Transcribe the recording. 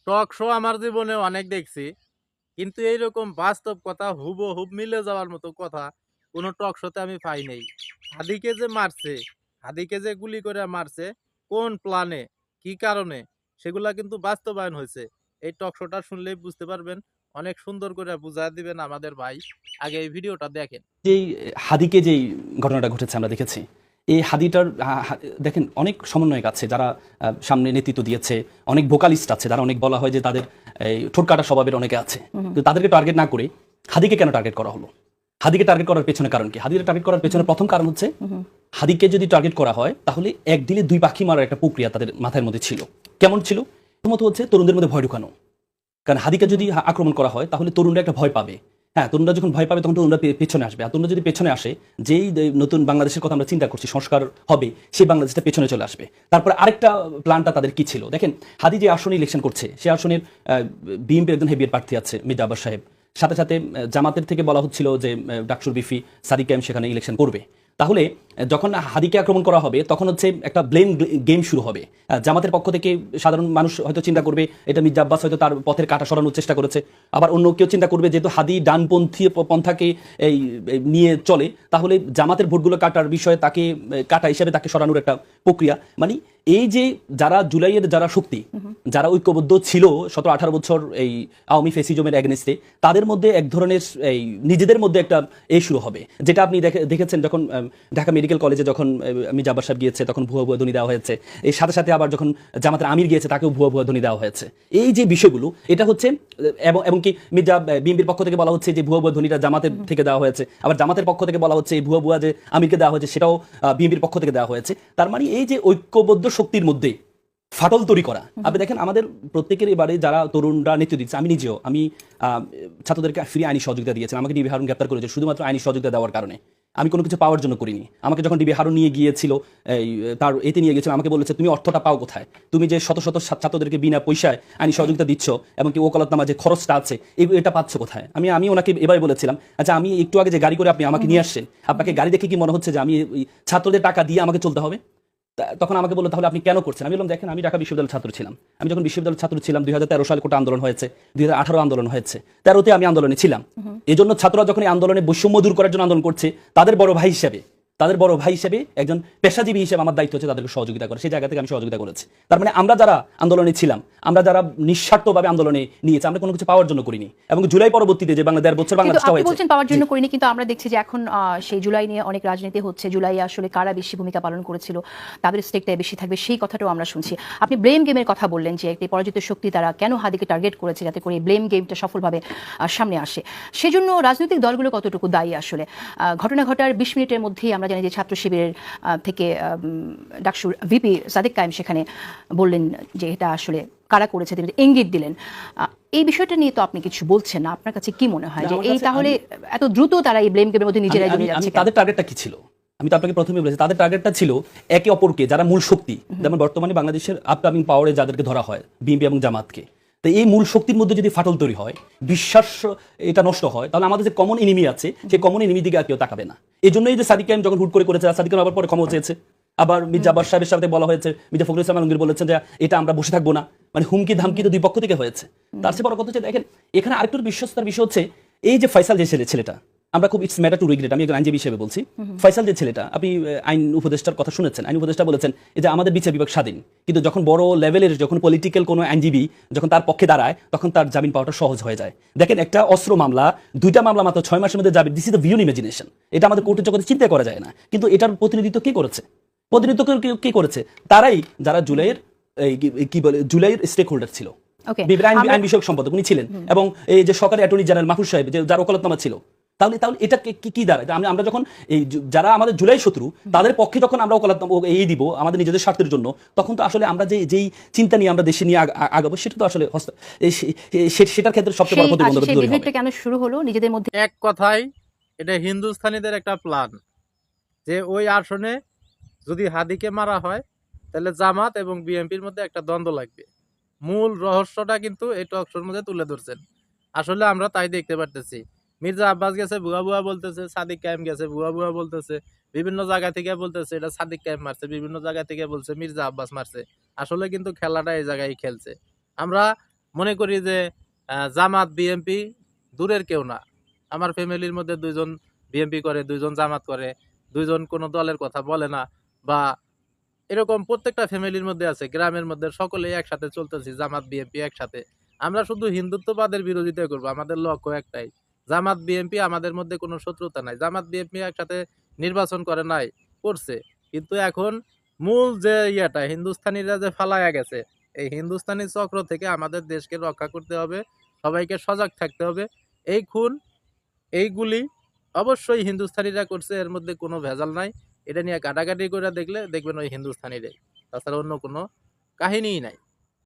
Talk show আমার জীবনে অনেক দেখছি। কিন্তু এইরকম বাস্তব কথা হুবহুব মিলে যাওয়ার মতো কথা কোনো টক শোতে আমি পাই নাই। হাদীকে যে মারছে, হাদীকে যে গুলি করে মারছে, কোন প্ল্যানে, কি কারণে সেগুলা কিন্তু বাস্তবায়ন হইছে। এই টক শোটা শুনলেই বুঝতে পারবেন। অনেক সুন্দর করে বুঝায় দিবেন আমাদের ভাই। আগে এই ভিডিওটা দেখেন। যেই হাদিকে যেই ঘটনাটা ঘটেছে আমরা দেখেছি, এই হাদিটার দেখেন অনেক সমন্বয়ক আছে যারা সামনে নেতৃত্ব দিয়েছে, অনেক ভোকালিস্ট আছে যারা অনেক বলা হয় যে তাদের এই ঠোঁটকাটা স্বভাবের অনেকে আছে, কিন্তু তাদেরকে টার্গেট না করে হাদিকে কেন টার্গেট করা হলো? হাদিকে টার্গেট করার পেছনে কারণ কি? হাদিকে টার্গেট করার পেছনে প্রথম কারণ হচ্ছে হাদিকে যদি টার্গেট করা হয় তাহলে এক দিলে দুই পাখি মারার একটা প্রক্রিয়া তাদের মাথার মধ্যে ছিল। কেমন ছিল? প্রথমত হচ্ছে তরুণদের মধ্যে ভয় ঢুকানো। কারণ হাদিকে যদি আক্রমণ করা হয় তাহলে তরুণরা একটা ভয় পাবে। হ্যাঁ, তরুণরা যখন ভয় পাবে তখন তরুণরা পেছনে আসবে। আর তরুণরা যদি পেছনে আসে, যেই নতুন বাংলাদেশের কথা আমরা চিন্তা করছি, সংস্কার হবে, সেই বাংলাদেশটা পেছনে চলে আসবে। তারপরে আরেকটা প্ল্যানটা তাদের কি ছিল দেখেন, হাদি যে আসনে ইলেকশন করছে সে আসনের বিএনপির একজন হেভিয়ার প্রার্থী আছে মির্জা আব্বাস সাহেব। সাথে সাথে জামাতের থেকে বলা হচ্ছিল যে ডাকসুর বিফি সাদিক কায়েম সেখানে ইলেকশন করবে। তাহলে যখন হাদিকে আক্রমণ করা হবে তখন হচ্ছে একটা ব্লেম গেম শুরু হবে। জামাতের পক্ষ থেকে সাধারণ মানুষ হয়তো চিন্তা করবে এটা মির্জা আব্বাস হয়তো তার পথের কাঁটা সরানোর চেষ্টা করেছে। আবার অন্য কেউ চিন্তা করবে যেহেতু হাদি ডানপন্থী পন্থাকে এই নিয়ে চলে, তাহলে জামাতের ভোটগুলো কাটার বিষয়ে তাকে কাটা হিসেবে তাকে সরানোর একটা প্রক্রিয়া। মানে এই যে যারা জুলাইয়ের যারা শক্তি, যারা ঐক্যবদ্ধ ছিল 17-18 বছর এই আওয়ামী ফেসিজমের এগেনিস্টে, তাদের মধ্যে এক ধরনের এই নিজেদের মধ্যে একটা শুরু হবে। যেটা আপনি দেখেছেন যখন ঢাকা মেডিকেল কলেজে যখন মির্জা আব্বাস সাহেব গিয়েছে তখন ভুয়া ভুয়া ধ্বনি দেওয়া হয়েছে। এর সাথে সাথে আবার যখন জামাতের আমির গিয়েছে তাকেও ভুয়া ভুয়া ধ্বনি দেওয়া হয়েছে। এই যে বিষয়গুলো এটা হচ্ছে এবং কি মির্জা বিএনপির পক্ষ থেকে বলা হচ্ছে যে ভুয়া ভুয়া ধ্বনিটা জামাতের থেকে দেওয়া হয়েছে, আবার জামাতের পক্ষ থেকে বলা হচ্ছে এই ভুয়া ভুয়া যে আমিরকে দেওয়া হয়েছে সেটাও বিএনপির পক্ষ থেকে দেওয়া হয়েছে। তার মানে এই যে ঐক্যবদ্ধ শক্তির মধ্যে ফাটল তৈরি করা। আপনি দেখেন আমাদের প্রত্যেকের এবারে যারা তরুণরা নেতৃত্ব দিচ্ছে, আমি নিজেও আমি ছাত্রদেরকে ফ্রি আইনি সহযোগিতা দিয়েছিলাম। আমাকে ডিবি হারুন গ্রেপ্তার করেছে শুধুমাত্র আইনি সহযোগিতা দেওয়ার কারণে। আমি কোনো কিছু পাওয়ার জন্য করিনি। আমাকে যখন ডিবি হারুন নিয়ে গিয়েছিল, এই তার এতে নিয়ে গেছিল, আমাকে বলেছে তুমি অর্থটা পাও কোথায়? তুমি যে শত শত ছাত্রদেরকে বিনা পয়সায় আইনি সহযোগিতা দিচ্ছ এবং কি ওকালতনামা যে খরচটা আছে এটা পাচ্ছ কোথায়? আমি ওনাকে এবারে বলেছিলাম, আচ্ছা আমি একটু আগে যে গাড়ি করে আপনি আমাকে নিয়ে আসছেন, আপনাকে গাড়ি দেখে কি মনে হচ্ছে যে আমি ছাত্রদের টাকা দিয়ে আমাকে চলতে হবে? তখন আমাকে বললো তাহলে আপনি কেন করছেন? আমি বললাম দেখেন আমি ঢাকা বিশ্ববিদ্যালয়ের ছাত্র ছিলাম। আমি যখন বিশ্ববিদ্যালয়ের ছাত্র ছিলাম 2013 সালে কোটা আন্দোলন হয়েছে, 2018 আন্দোলন হয়েছে, 13তে আমি আন্দোলনে ছিলাম। এই জন্য ছাত্ররা যখন এই আন্দোলনে বৈষম্য দূর করার জন্য আন্দোলন করছে, তাদের বড় ভাই হিসেবে একজন পেশাজীবী হিসেবে আমার দায়িত্ব হচ্ছে তাদেরকে সহযোগিতা করা। সেই জায়গা থেকে আমি সহযোগিতা করেছি। তার মানে আমরা যারা আন্দোলনে ছিলাম, আমরা যারা নিঃস্বার্থভাবে আন্দোলনে নিয়েছি, আমরা কোনো কিছু পাওয়ার জন্য করিনি। এবং জুলাই পরবর্তীতে যে 1.5 বছর বাংলাদেশটা হয়েছে, বলছেন পাওয়ার জন্য করিনি, কিন্তু আমরা দেখছি যে এখন সেই জুলাই নিয়ে অনেক রাজনীতি হচ্ছে। জুলাই আসলে কারা বেশি ভূমিকা পালন করেছিল, তাদের স্টেকটা বেশি থাকবে, সেই কথাটাও আমরা শুনছি। আপনি ব্লেম গেমের কথা বললেন যে একটি পরাজিত শক্তি তারা কেন হাদিকে টার্গেট করেছে যাতে করে ব্লেম গেমটা সফলভাবে সামনে আসে। সেজন্য রাজনৈতিক দলগুলো কতটুকু দায়ী আসলে? ঘটনা ঘটার 20 মিনিটের মধ্যেই আমরা জানি যে ছাত্র শিবিরের থেকে ডাকসুর ভিপি সাদিক কায়েম সেখানে বললেন যে এটা আসলে কারা করেছে, তিনি ইঙ্গিত দিলেন। এই বিষয়টা নিয়ে তো আপনি কিছু বলছেন না। আপনার কাছে কি মনে হয় যে এই তাহলে এত দ্রুত তারা এই ব্লেম গেমের মধ্যে নিজেরাই জড়িয়ে যাচ্ছে? তাদের টার্গেটটা কি ছিল? আমি তো আপনাকে প্রথমে বলেছি তাদের টার্গেটটা ছিল একে অপরকে, যারা মূল শক্তি, যেমন বর্তমানে বাংলাদেশের আপকামিং পাওয়ারে যাদেরকে ধরা হয় বিএনপি এবং জামাতকে, তো এই মূল শক্তির মধ্যে যদি ফাটল তৈরি হয়, বিশ্বাস এটা নষ্ট হয়, তাহলে আমাদের যে কমন এনিমি আছে সেই কমন এনিমি দিকে আর কেউ তাকাবে না। এই জন্যই যে সাদিক কায়েম যখন হুট করে করেছে, সাদিক কায়েম আবার পরে ক্ষমা চেয়েছে। আবার মির্জা আব্বাস সাহেবের সাথে বলা হয়েছে, মির্জা ফখরুল ইসলাম আলমগীর বলেছেন যে এটা আমরা বসে থাকবো না। মানে হুমকি ধামকি তো দুই পক্ষ থেকে হয়েছে। তার চেয়ে বড় কথা হচ্ছে দেখেন এখানে আরেকটু বিশ্বস্তার বিষয় হচ্ছে এই যে ফয়সাল যে ছেলেটা, আমরা খুব ইটস ম্যাটার টু রিগ্রেট, আমি একজন আইনজীবী হিসেবে বলছি, ফয়সাল যে ছেলেটা, আপনি আইন উপদেষ্টার কথা শুনেছেন, আইন উপদেষ্টা বলেছেন এই যে আমাদের বিচার বিভাগ স্বাধীন, কিন্তু যখন বড় লেভেলের যখন পলিটিক্যাল কোনো আইনজীবী যখন তার পক্ষে দাঁড়ায় তখন তার জামিন পাওয়াটা সহজ হয়ে যায়। দেখেন একটা অস্ত্র মামলা, 2টা মামলা মাত্র 6 মাসের মধ্যে যাবে, দিস ইজ দ্য ভিউন ইমাজিনেশন। এটা আমাদের কোর্টের জগতে চিন্তা করা যায় না। কিন্তু এটার প্রতিনিধিত্ব কে করেছে? কে করেছে? তারাই যারা জুলাইয়ের কি বলে জুলাইয়ের স্টেক হোল্ডার ছিল। আইন বিষয়ক সম্পাদক উনি ছিলেন, এবং এই যে সরকারি অ্যাটর্নি জেনারেল মাহফুজ সাহেব যার ওকালতনামা ছিল। তাহলে এটা কি দাঁড়ায়? আমরা যখন এই যারা আমাদের জুলাই শত্রু তাদের পক্ষে যখন আমরা ওকালতনামা এই দিব আমাদের নিজেদের স্বার্থের জন্য, তখন তো আসলে আমরা যেই চিন্তা নিয়ে আমরা দেশে নিয়ে আগাবো সেটা তো আসলে সেটার ক্ষেত্রে সবচেয়ে বড় প্রতিবন্ধকতা কেন শুরু হলো নিজেদের মধ্যে? এক কথায় এটা হিন্দুস্তানিদের একটা প্ল্যান যে ওই আসনে যদি হাদিকে মারা হয় তাহলে জামাত এবং বিএনপির মধ্যে একটা দ্বন্দ্ব লাগবে। মূল রহস্যটা কিন্তু এই টক শোর মধ্যে তুলে ধরছেন। আসলে আমরা তাই দেখতে পারতেছি। মির্জা আব্বাস গেছে ভুয়া ভুয়া বলতেছে, সাদিক কায়েম গেছে ভুয়া ভুয়া বলতেছে, বিভিন্ন জায়গা থেকে বলতেছে এটা সাদিক কায়েম মারছে, বিভিন্ন জায়গা থেকে বলছে মির্জা আব্বাস মারছে। আসলে কিন্তু খেলাটা এই জায়গায় খেলছে। আমরা মনে করি যে জামাত বিএনপি দূরের কেউ না। আমার ফ্যামিলির মধ্যে 2 জন বিএনপি করে, 2 জন জামাত করে, 2 জন কোনো দলের কথা বলে না, বা এরকম প্রত্যেকটা ফ্যামিলির মধ্যে আছে। গ্রামের মধ্যে সকলেই একসাথে চলতেছি, জামাত বিএনপি একসাথে। আমরা শুধু হিন্দুত্ববাদের বিরোধিতা করব, আমাদের লক্ষ্য একটাই। জামাত বিএনপি আমাদের মধ্যে কোনো শত্রুতা নাই। জামাত বিএনপি একসাথে নির্বাচন করে নাই, করছে। কিন্তু এখন মূল যে ইয়েটা হিন্দুস্তানিরা যে ফালায়া গেছে, এই হিন্দুস্তানি চক্র থেকে আমাদের দেশকে রক্ষা করতে হবে, সবাইকে সজাগ থাকতে হবে। এই খুন, এইগুলি অবশ্যই হিন্দুস্তানিরা করছে, এর মধ্যে কোনো ভেজাল নাই। এটা নিয়ে কাটাকাটি করে দেখলে দেখবেন ওই হিন্দুস্তানিরাই, তাছাড়া অন্য কোনো কাহিনীই নাই।